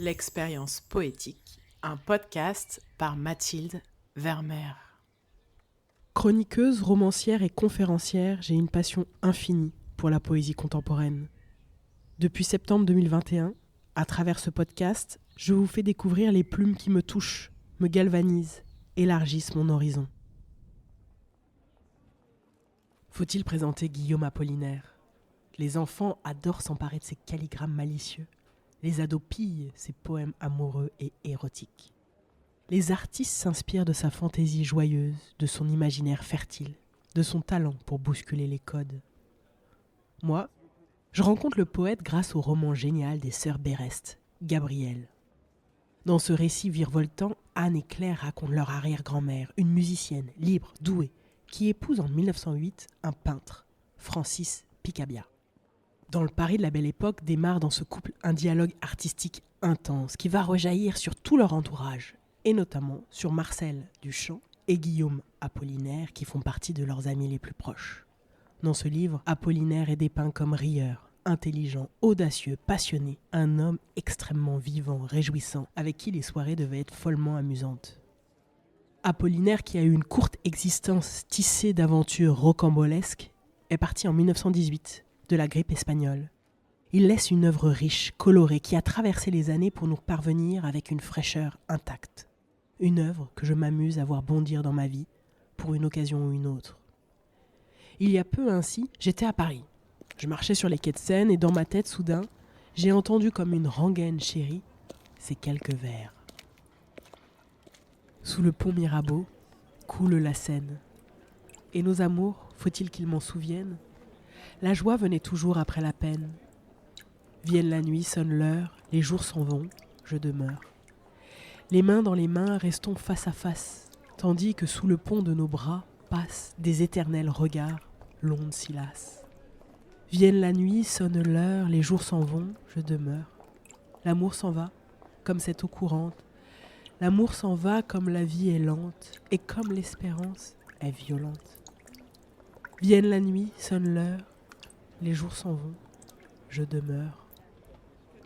L'expérience poétique, un podcast par Mathilde Vermeer. Chroniqueuse, romancière et conférencière, j'ai une passion infinie pour la poésie contemporaine. Depuis septembre 2021, à travers ce podcast, je vous fais découvrir les plumes qui me touchent, me galvanisent, élargissent mon horizon. Faut-il présenter Guillaume Apollinaire ? Les enfants adorent s'emparer de ses calligrammes malicieux. Les ados pillent ses poèmes amoureux et érotiques. Les artistes s'inspirent de sa fantaisie joyeuse, de son imaginaire fertile, de son talent pour bousculer les codes. Moi, je rencontre le poète grâce au roman génial des sœurs Berest, Gabrielle. Dans ce récit virevoltant, Anne et Claire racontent leur arrière-grand-mère, une musicienne libre, douée, qui épouse en 1908 un peintre, Francis Picabia. Dans le Paris de la Belle Époque démarre dans ce couple un dialogue artistique intense qui va rejaillir sur tout leur entourage, et notamment sur Marcel Duchamp et Guillaume Apollinaire qui font partie de leurs amis les plus proches. Dans ce livre, Apollinaire est dépeint comme rieur, intelligent, audacieux, passionné, un homme extrêmement vivant, réjouissant, avec qui les soirées devaient être follement amusantes. Apollinaire, qui a eu une courte existence tissée d'aventures rocambolesques, est parti en 1918 de la grippe espagnole. Il laisse une œuvre riche, colorée, qui a traversé les années pour nous parvenir avec une fraîcheur intacte. Une œuvre que je m'amuse à voir bondir dans ma vie, pour une occasion ou une autre. Il y a peu ainsi, j'étais à Paris. Je marchais sur les quais de Seine et dans ma tête, soudain, j'ai entendu comme une rengaine chérie ces quelques vers. Sous le pont Mirabeau coule la Seine. Et nos amours, faut-il qu'ils m'en souviennent ? La joie venait toujours après la peine. Vienne la nuit, sonne l'heure, les jours s'en vont, je demeure. Les mains dans les mains, restons face à face, tandis que sous le pont de nos bras passent des éternels regards, l'onde s'y lasse. Vienne la nuit, sonne l'heure, les jours s'en vont, je demeure. L'amour s'en va, comme cette eau courante. L'amour s'en va comme la vie est lente, et comme l'espérance est violente. Vienne la nuit, sonne l'heure, les jours s'en vont, je demeure.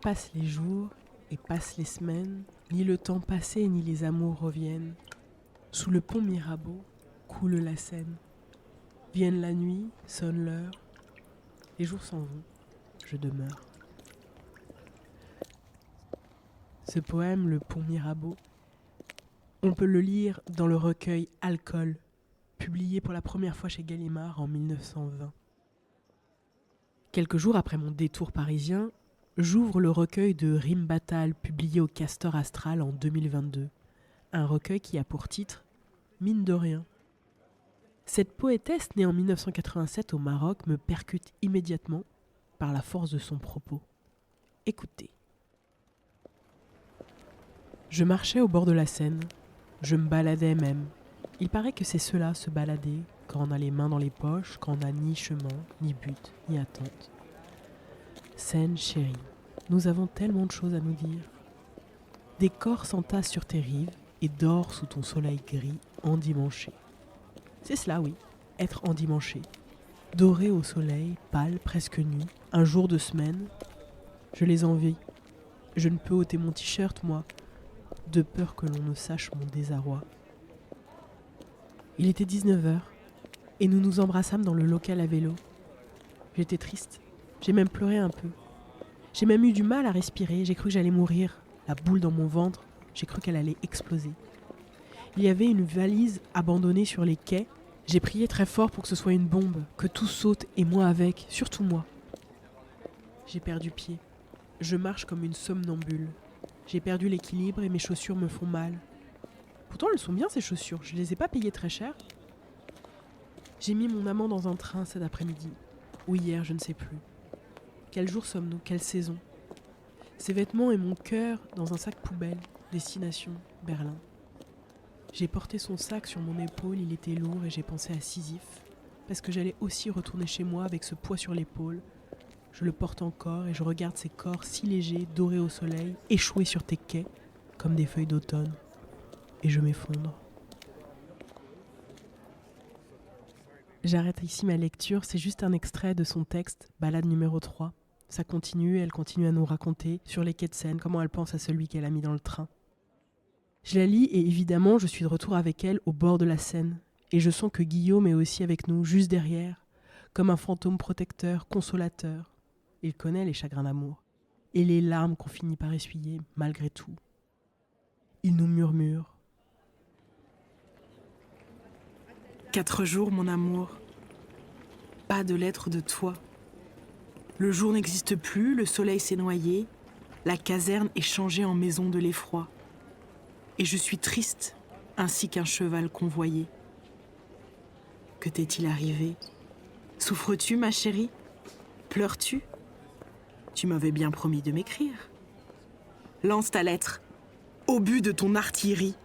Passent les jours et passent les semaines, ni le temps passé ni les amours reviennent. Sous le pont Mirabeau coule la Seine. Vienne la nuit, sonne l'heure, les jours s'en vont, je demeure. Ce poème, Le pont Mirabeau, on peut le lire dans le recueil Alcool, publié pour la première fois chez Gallimard en 1920. Quelques jours après mon détour parisien, j'ouvre le recueil de Rimes Batal publié au Castor Astral en 2022. Un recueil qui a pour titre « Mine de rien ». Cette poétesse née en 1987 au Maroc me percute immédiatement par la force de son propos. Écoutez. Je marchais au bord de la Seine, je me baladais même. Il paraît que c'est cela, se balader, quand on a les mains dans les poches, quand on n'a ni chemin, ni but, ni attente. Seine chérie, nous avons tellement de choses à nous dire. Des corps s'entassent sur tes rives et dorent sous ton soleil gris endimanché. C'est cela, oui, être endimanché. Doré au soleil, pâle, presque nu, un jour de semaine. Je les envie. Je ne peux ôter mon t-shirt, moi, de peur que l'on ne sache mon désarroi. Il était 19h, et nous nous embrassâmes dans le local à vélo. J'étais triste, j'ai même pleuré un peu. J'ai même eu du mal à respirer, j'ai cru que j'allais mourir. La boule dans mon ventre, j'ai cru qu'elle allait exploser. Il y avait une valise abandonnée sur les quais. J'ai prié très fort pour que ce soit une bombe, que tout saute et moi avec, surtout moi. J'ai perdu pied. Je marche comme une somnambule. J'ai perdu l'équilibre et mes chaussures me font mal. Pourtant, elles sont bien ces chaussures, je les ai pas payées très cher. J'ai mis mon amant dans un train cet après-midi. Ou hier, je ne sais plus. Quel jour sommes-nous ? Quelle saison ? Ses vêtements et mon cœur dans un sac poubelle, destination Berlin. J'ai porté son sac sur mon épaule, il était lourd et j'ai pensé à Sisyphe, parce que j'allais aussi retourner chez moi avec ce poids sur l'épaule. Je le porte encore et je regarde ces corps si légers, dorés au soleil, échoués sur tes quais, comme des feuilles d'automne. Et je m'effondre. J'arrête ici ma lecture, c'est juste un extrait de son texte, Balade numéro 3, Ça continue, elle continue à nous raconter sur les quais de Seine comment elle pense à celui qu'elle a mis dans le train. Je la lis et évidemment, je suis de retour avec elle au bord de la Seine. Et je sens que Guillaume est aussi avec nous, juste derrière, comme un fantôme protecteur, consolateur. Il connaît les chagrins d'amour et les larmes qu'on finit par essuyer malgré tout. Il nous murmure. 4 jours, mon amour. Pas de lettre de toi. Le jour n'existe plus, le soleil s'est noyé, la caserne est changée en maison de l'effroi. Et je suis triste, ainsi qu'un cheval convoyé. Que t'est-il arrivé ? Souffres-tu, ma chérie ? Pleures-tu ? Tu m'avais bien promis de m'écrire. Lance ta lettre, au but de ton artillerie,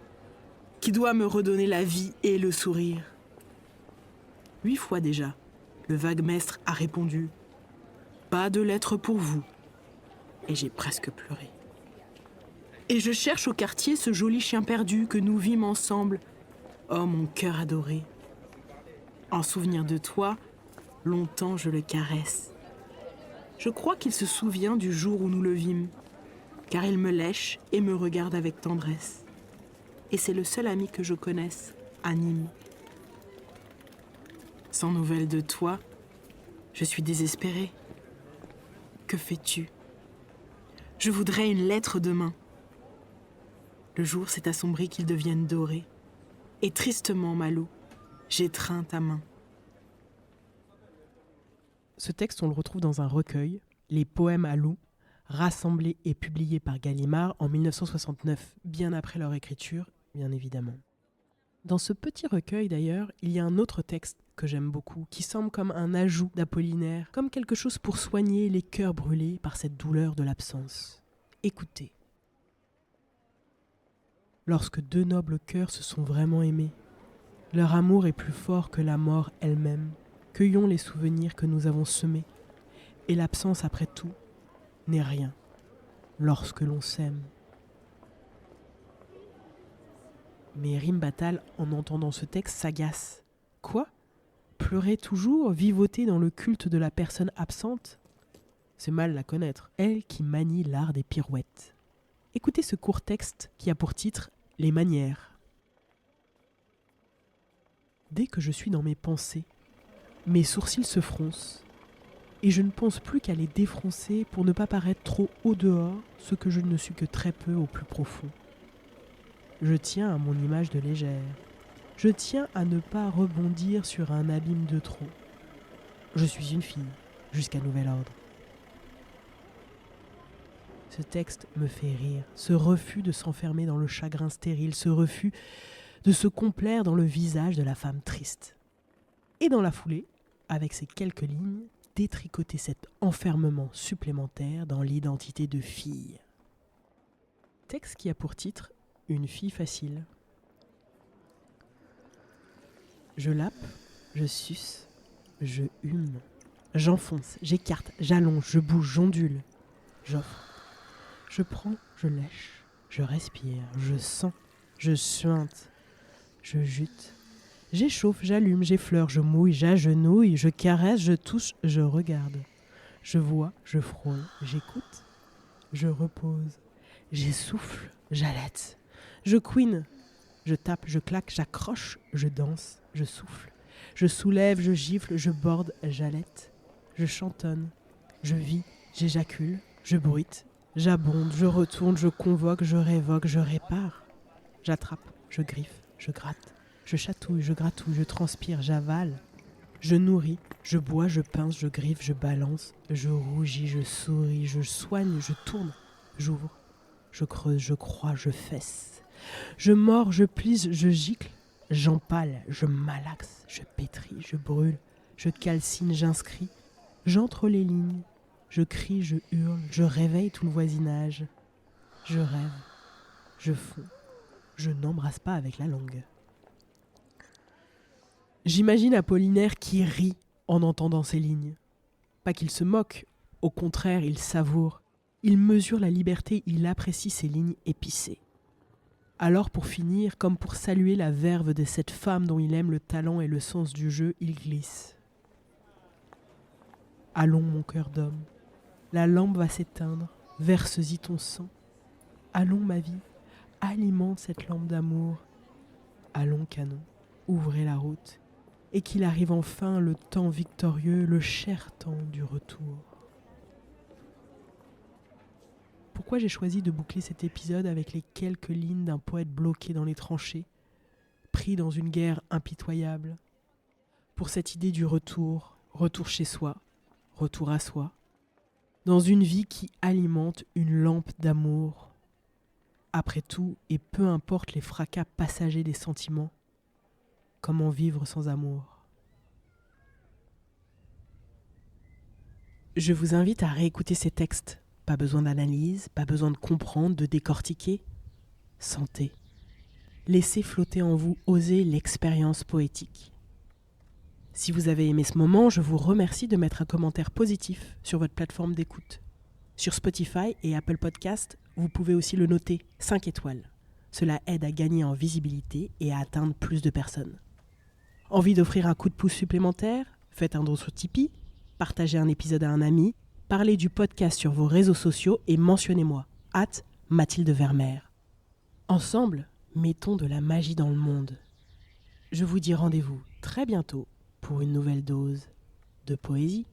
qui doit me redonner la vie et le sourire. 8 fois déjà, le vague maître a répondu « Pas de lettre pour vous ». Et j'ai presque pleuré. Et je cherche au quartier ce joli chien perdu que nous vîmes ensemble. Oh, mon cœur adoré. En souvenir de toi, longtemps je le caresse. Je crois qu'il se souvient du jour où nous le vîmes, car il me lèche et me regarde avec tendresse. Et c'est le seul ami que je connaisse, à Nîmes. Sans nouvelles de toi, je suis désespérée. Que fais-tu ? Je voudrais une lettre demain. Le jour s'est assombri qu'il devienne doré. Et tristement, Malou, j'étreins ta main. Ce texte, on le retrouve dans un recueil, Les Poèmes à loup, rassemblés et publiés par Gallimard en 1969, bien après leur écriture, bien évidemment. Dans ce petit recueil, d'ailleurs, il y a un autre texte que j'aime beaucoup, qui semble comme un ajout d'Apollinaire, comme quelque chose pour soigner les cœurs brûlés par cette douleur de l'absence. Écoutez. Lorsque 2 nobles cœurs se sont vraiment aimés, leur amour est plus fort que la mort elle-même. Cueillons les souvenirs que nous avons semés, et l'absence après tout n'est rien lorsque l'on s'aime. Mais Rimbatal, en entendant ce texte, s'agace. Quoi ? Pleurer toujours, vivoter dans le culte de la personne absente ? C'est mal la connaître, elle qui manie l'art des pirouettes. Écoutez ce court texte qui a pour titre « Les manières ». Dès que je suis dans mes pensées, mes sourcils se froncent, et je ne pense plus qu'à les défroncer pour ne pas paraître trop au dehors, ce que je ne suis que très peu au plus profond. Je tiens à mon image de légère. Je tiens à ne pas rebondir sur un abîme de trop. Je suis une fille, jusqu'à nouvel ordre. Ce texte me fait rire, ce refus de s'enfermer dans le chagrin stérile, ce refus de se complaire dans le visage de la femme triste. Et dans la foulée, avec ces quelques lignes, détricoter cet enfermement supplémentaire dans l'identité de fille. Texte qui a pour titre « Une fille facile ». Je lappe, je suce, je hume, j'enfonce, j'écarte, j'allonge, je bouge, j'ondule, j'offre. Je prends, je lèche, je respire, je sens, je suinte, je jute. J'échauffe, j'allume, j'effleure, je mouille, j'agenouille, je caresse, je touche, je regarde. Je vois, je frôle, j'écoute, je repose, j'essouffle, j'allaite. Je couine, je tape, je claque, j'accroche, je danse, je souffle. Je soulève, je gifle, je borde, j'allaite. Je chantonne, je vis, j'éjacule, je bruite, j'abonde, je retourne, je convoque, je révoque, je répare. J'attrape, je griffe, je gratte. Je chatouille, je gratouille, je transpire, j'avale. Je nourris, je bois, je pince, je griffe, je balance. Je rougis, je souris, je soigne, je tourne, j'ouvre. Je creuse, je crois, je fesse. Je mords, je plisse, je gicle. J'empale, je malaxe, je pétris, je brûle. Je calcine, j'inscris. J'entre les lignes. Je crie, je hurle, je réveille tout le voisinage. Je rêve, je fonds. Je n'embrasse pas avec la langue. J'imagine Apollinaire qui rit en entendant ces lignes. Pas qu'il se moque, au contraire, il savoure. Il mesure la liberté, il apprécie ces lignes épicées. Alors pour finir, comme pour saluer la verve de cette femme dont il aime le talent et le sens du jeu, il glisse. Allons mon cœur d'homme, La lampe va s'éteindre, verse-y ton sang. Allons ma vie, alimente cette lampe d'amour. Allons canon, ouvrez la route, et qu'il arrive enfin le temps victorieux, le cher temps du retour. Pourquoi j'ai choisi de boucler cet épisode avec les quelques lignes d'un poète bloqué dans les tranchées, pris dans une guerre impitoyable? Pour cette idée du retour, retour chez soi, retour à soi, dans une vie qui alimente une lampe d'amour. Après tout, et peu importe les fracas passagers des sentiments, comment vivre sans amour? Je vous invite à réécouter ces textes. Pas besoin d'analyse, pas besoin de comprendre, de décortiquer. Sentez. Laissez flotter en vous, osez l'expérience poétique. Si vous avez aimé ce moment, je vous remercie de mettre un commentaire positif sur votre plateforme d'écoute. Sur Spotify et Apple Podcast, vous pouvez aussi le noter 5 étoiles. Cela aide à gagner en visibilité et à atteindre plus de personnes. Envie d'offrir un coup de pouce supplémentaire? Faites un don sur Tipeee, partagez un épisode à un ami, parlez du podcast sur vos réseaux sociaux et mentionnez-moi, @Mathilde Vermeer. Ensemble, mettons de la magie dans le monde. Je vous dis rendez-vous très bientôt pour une nouvelle dose de poésie.